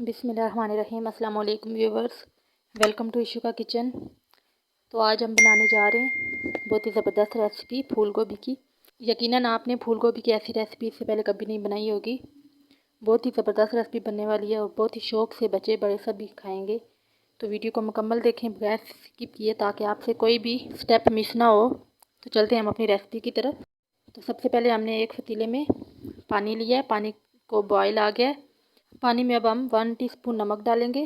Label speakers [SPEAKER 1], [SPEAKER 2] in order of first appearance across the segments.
[SPEAKER 1] बिस्मिल्लाहिर्रहमानिर्रहीम। अस्सलाम वालेकुम व्यूवर्स, वेलकम टू इशू का किचन। तो आज हम बनाने जा रहे हैं बहुत ही ज़बरदस्त रेसिपी फूल गोभी की। यकीनन आपने फूल गोभी की ऐसी रेसिपी इससे पहले कभी नहीं बनाई होगी। बहुत ही ज़बरदस्त रेसिपी बनने वाली है और बहुत ही शौक़ से बच्चे बड़े सभी खाएँगे। तो वीडियो को मुकम्मल देखें बगैर स्किप किए, ताकि आपसे कोई भी स्टेप मिस ना हो। तो चलते हैं हम अपनी रेसिपी की तरफ। तो सबसे पहले हमने एक पतीले में पानी लिया है, पानी को बॉयल आ गया है। पानी में अब हम 1 टीस्पून नमक डालेंगे,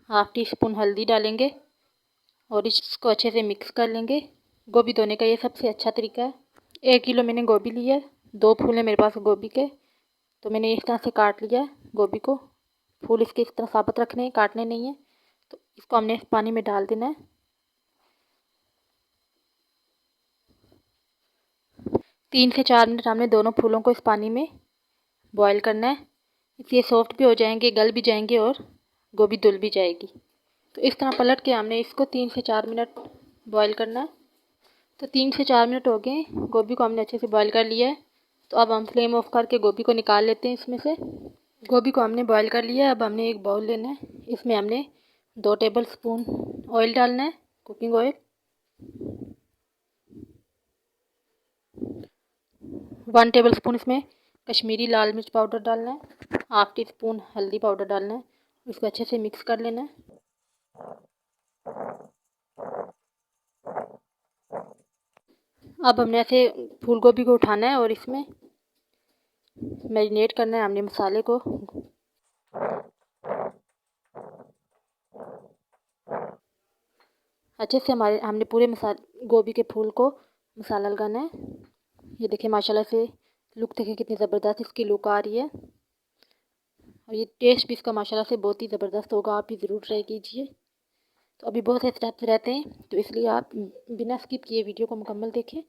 [SPEAKER 1] हाफ़ टी स्पून हल्दी डालेंगे और इसको अच्छे से मिक्स कर लेंगे। गोभी धोने का ये सबसे अच्छा तरीका है। 1 किलो मैंने गोभी लिया है, 2 फूल है मेरे पास गोभी के, तो मैंने इस तरह से काट लिया है गोभी को। फूल इसके इस तरह साबुत रखने हैं, काटने नहीं है। तो इसको हमने पानी में डाल देना है। 3 से 4 मिनट हमने दोनों फूलों को इस पानी में बॉयल करना है। इससे सॉफ्ट भी हो जाएंगे, गल भी जाएंगे और गोभी धुल भी जाएगी। तो इस तरह पलट के हमने इसको 3 से 4 मिनट बॉयल करना है। तो 3 से 4 मिनट हो गए, गोभी को हमने अच्छे से बॉयल कर लिया है। तो अब हम फ्लेम ऑफ करके गोभी को निकाल लेते हैं इसमें से। गोभी को हमने बॉयल कर लिया है। अब हमने एक बाउल लेना है, इसमें हमने 2 टेबल स्पून ऑयल डालना है, कुकिंग ऑयल। 1 टेबल स्पून इसमें कश्मीरी लाल मिर्च पाउडर डालना है, हाफ़ टी स्पून हल्दी पाउडर डालना है। इसको अच्छे से मिक्स कर लेना है। अब हमने ऐसे फूल गोभी को उठाना है और इसमें मैरिनेट करना है हमने मसाले को। अच्छे से हमने पूरे मसाले गोभी के फूल को मसाला लगाना है। ये देखिए माशाल्लाह से लुक देखिए कितनी ज़बरदस्त इसकी लुक आ रही है और ये टेस्ट भी इसका माशाल्लाह से बहुत ही ज़बरदस्त होगा। आप भी ज़रूर ट्राई कीजिए। तो अभी बहुत से स्टेप्स रहते हैं, तो इसलिए आप बिना स्किप किए वीडियो को मुकम्मल देखें।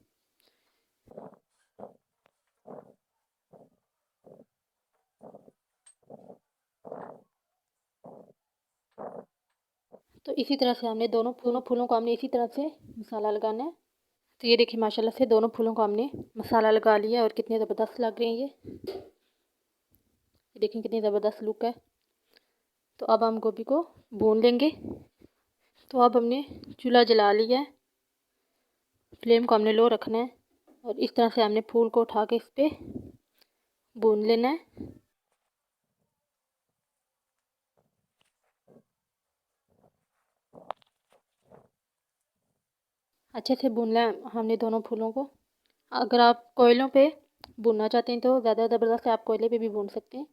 [SPEAKER 1] तो इसी तरह से हमने दोनों फूलों को हमने इसी तरह से मसाला लगाना है। तो ये देखिए माशाल्लाह से दोनों फूलों को हमने मसाला लगा लिया और कितने ज़बरदस्त लग रहे हैं ये देखिए कितनी ज़बरदस्त लुक है। तो अब हम गोभी को भून लेंगे। तो अब हमने चूल्हा जला लिया है, फ्लेम को हमने लो रखना है और इस तरह से हमने फूल को उठा के इस पर भून लेना है। अच्छे से भूनना है हमने दोनों फूलों को। अगर आप कोयलों पे भूनना चाहते हैं तो ज़्यादा ज़बरदस्त आप कोयले पे भी भून सकते हैं।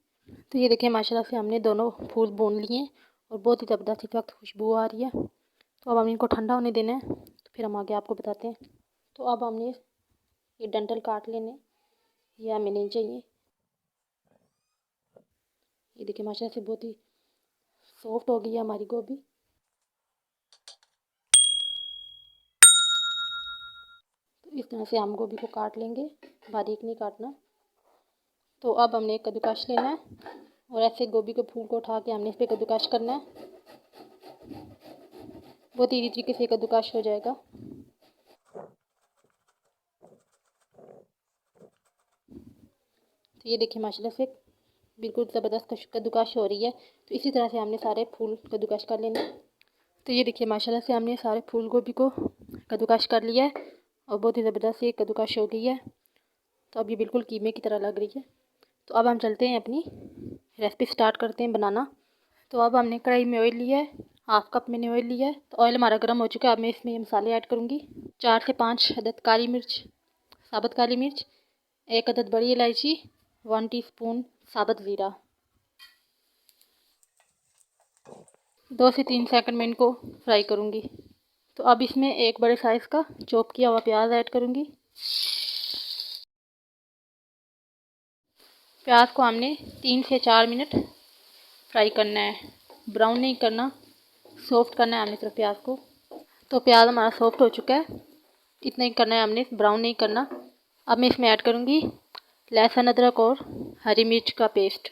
[SPEAKER 1] तो ये देखिए माशाल्लाह से हमने दोनों फूल भून लिए हैं और बहुत ही ज़बरदस्त इस वक्त खुशबू आ रही है। तो अब हम इनको ठंडा होने देना है, तो फिर हम आगे आपको बताते हैं। तो अब हमने ये डंठल काट लेने, ये हमें नहीं चाहिए। ये देखिए माशाल्लाह से बहुत ही सॉफ्ट हो गई है हमारी गोभी। तो इस तरह से हम गोभी को काट लेंगे, बारीक नहीं काटना। तो अब हमने एक कद्दूकस लेना है और ऐसे गोभी के फूल को उठा के हमने इस पर कद्दूकस करना है। बहुत ईजी तरीके से कद्दूकस हो जाएगा। तो ये देखिए माशाल्लाह से बिल्कुल ज़बरदस्त कद्दूकस हो रही है। तो इसी तरह से हमने सारे फूल कद्दूकस कर लेने। तो ये देखिए माशाल्लाह से हमने सारे फूल गोभी को कद्दूकस कर लिया है और बहुत ही ज़बरदस्त ये कद्दूकस हो गई है। तो अब ये बिल्कुल कीमे की तरह लग रही है। तो अब हम चलते हैं अपनी रेसिपी स्टार्ट करते हैं बनाना। तो अब हमने कढ़ाई में ऑयल लिया है, हाफ़ कप मैंने ऑयल लिया है। तो ऑयल हमारा गर्म हो चुका है। अब मैं इसमें मसाले ऐड करूँगी। 4 से 5 अदद काली मिर्च, साबुत काली मिर्च, 1 अदद बड़ी इलायची, 1 टीस्पून साबुत ज़ीरा। 2 से 3 सेकंड में इनको फ्राई करूँगी। तो अब इसमें एक बड़े साइज़ का चॉप किया हुआ प्याज ऐड करूँगी। प्याज को हमने 3 से 4 मिनट फ्राई करना है, ब्राउन नहीं करना, सॉफ्ट करना है हमने सिर्फ प्याज को। तो प्याज हमारा सॉफ्ट हो चुका है, इतना ही करना है हमने, ब्राउन नहीं करना। अब मैं इसमें ऐड करूँगी लहसुन अदरक और हरी मिर्च का पेस्ट।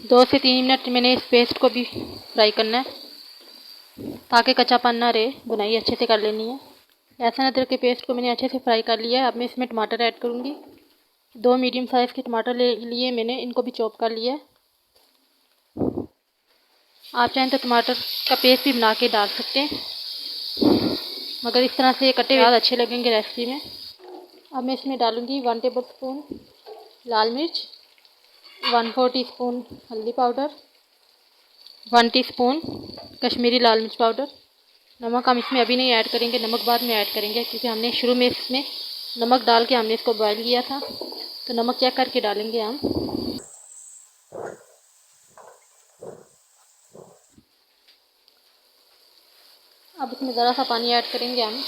[SPEAKER 1] 2 से 3 मिनट मैंने इस पेस्ट को भी फ्राई करना है ताकि कच्चापन ना रहे, बुनाई अच्छे से कर लेनी है। लहसुन अदरक के पेस्ट को मैंने अच्छे से फ्राई कर लिया है। अब मैं इसमें टमाटर ऐड करूँगी। 2 मीडियम साइज़ के टमाटर ले लिए मैंने, इनको भी चॉप कर लिया है। आप चाहें तो टमाटर का पेस्ट भी बना के डाल सकते हैं, मगर इस तरह से कटे हुए अच्छे लगेंगे रेसिपी में। अब मैं इसमें डालूँगी 1 टेबल स्पून लाल मिर्च, 1/4 टीस्पून हल्दी पाउडर, 1 टीस्पून कश्मीरी लाल मिर्च पाउडर। नमक हम इसमें अभी नहीं ऐड करेंगे, नमक बाद में ऐड करेंगे, क्योंकि हमने शुरू में इसमें नमक डाल के हमने इसको बॉईल किया था, तो नमक चेक करके डालेंगे हम। अब इसमें ज़रा सा पानी ऐड करेंगे हम,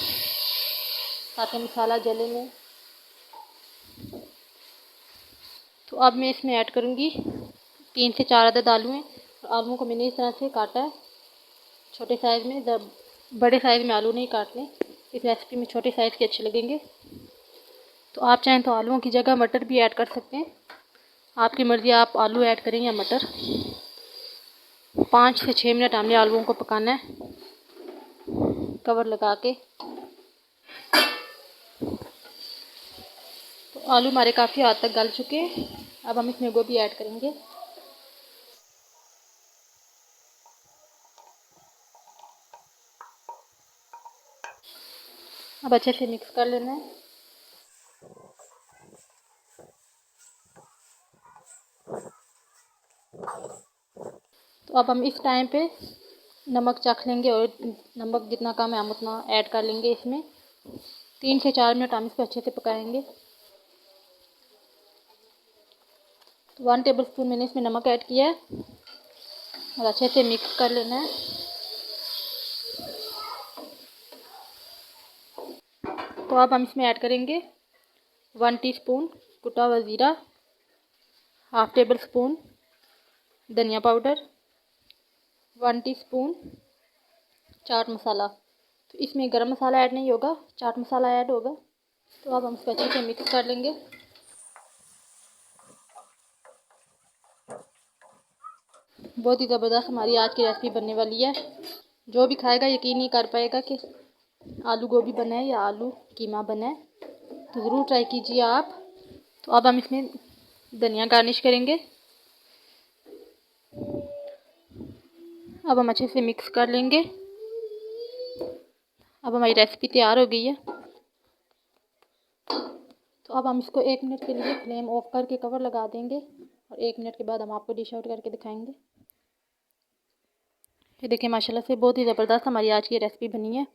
[SPEAKER 1] ताकि मसाला जले में। तो अब मैं इसमें ऐड करूँगी 3 से 4 अदद आलू हैं। आलूओं को मैंने इस तरह से काटा है छोटे साइज़ में, जब बड़े साइज़ में आलू नहीं काटने, इस रेसिपी में छोटे साइज़ के अच्छे लगेंगे। तो आप चाहें तो आलूओं की जगह मटर भी ऐड कर सकते हैं, आपकी मर्ज़ी, आप आलू ऐड करें या मटर। 5 से 6 मिनट हमने आलूओं को पकाना है कवर लगा के। तो आलू हमारे काफ़ी हद तक गल चुके हैं। अब हम इसमें गोभी ऐड करेंगे। अब अच्छे से मिक्स कर लेना है। तो अब हम इस टाइम पे नमक चख लेंगे, और नमक जितना कम है हम उतना ऐड कर लेंगे इसमें। 3 से 4 मिनट हम इसको अच्छे से पकाएंगे। तो 1 टेबल स्पून मैंने इसमें नमक ऐड किया है, और अच्छे से मिक्स कर लेना है। तो अब हम इसमें ऐड करेंगे 1 टीस्पून कुटा हुआ ज़ीरा, 1/2 टेबल स्पून धनिया पाउडर, 1 टीस्पून चाट मसाला। तो इसमें गरम मसाला ऐड नहीं होगा, चाट मसाला ऐड होगा। तो अब हम इसको अच्छे से मिक्स कर लेंगे। बहुत ही ज़बरदस्त हमारी आज की रेसिपी बनने वाली है। जो भी खाएगा यकीन नहीं कर पाएगा कि आलू गोभी बना है या आलू कीमा बना है। तो ज़रूर ट्राई कीजिए आप। तो अब हम इसमें धनिया गार्निश करेंगे। अब हम अच्छे से मिक्स कर लेंगे। अब हमारी रेसिपी तैयार हो गई है। तो अब हम इसको 1 मिनट के लिए फ्लेम ऑफ करके कवर लगा देंगे, और 1 मिनट के बाद हम आपको डिश आउट करके दिखाएंगे। ये देखिए माशाल्लाह से बहुत ही ज़बरदस्त हमारी आज की रेसिपी बनी है।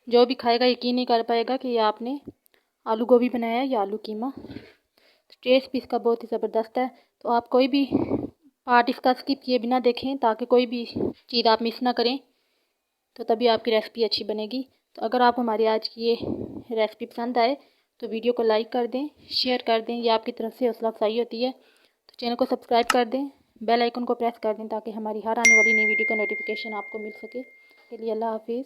[SPEAKER 1] जो भी खाएगा यकीन नहीं कर पाएगा कि ये आपने आलू गोभी बनाया है या आलू कीमा। टेस्ट भी इसका बहुत ही ज़बरदस्त है। तो आप कोई भी पार्ट इसका स्किप किए बिना देखें, ताकि कोई भी चीज़ आप मिस ना करें, तो तभी आपकी रेसिपी अच्छी बनेगी। तो अगर आपको हमारी आज की ये रेसिपी पसंद आए तो वीडियो को लाइक कर दें, शेयर कर दें, ये आपकी तरफ से हौसला अफजाई होती है। तो चैनल को सब्सक्राइब कर दें, बेल आइकन को प्रेस कर दें, ताकि हमारी हर आने वाली नई वीडियो का नोटिफिकेशन आपको मिल सके। के लिए अल्लाह हाफिज़।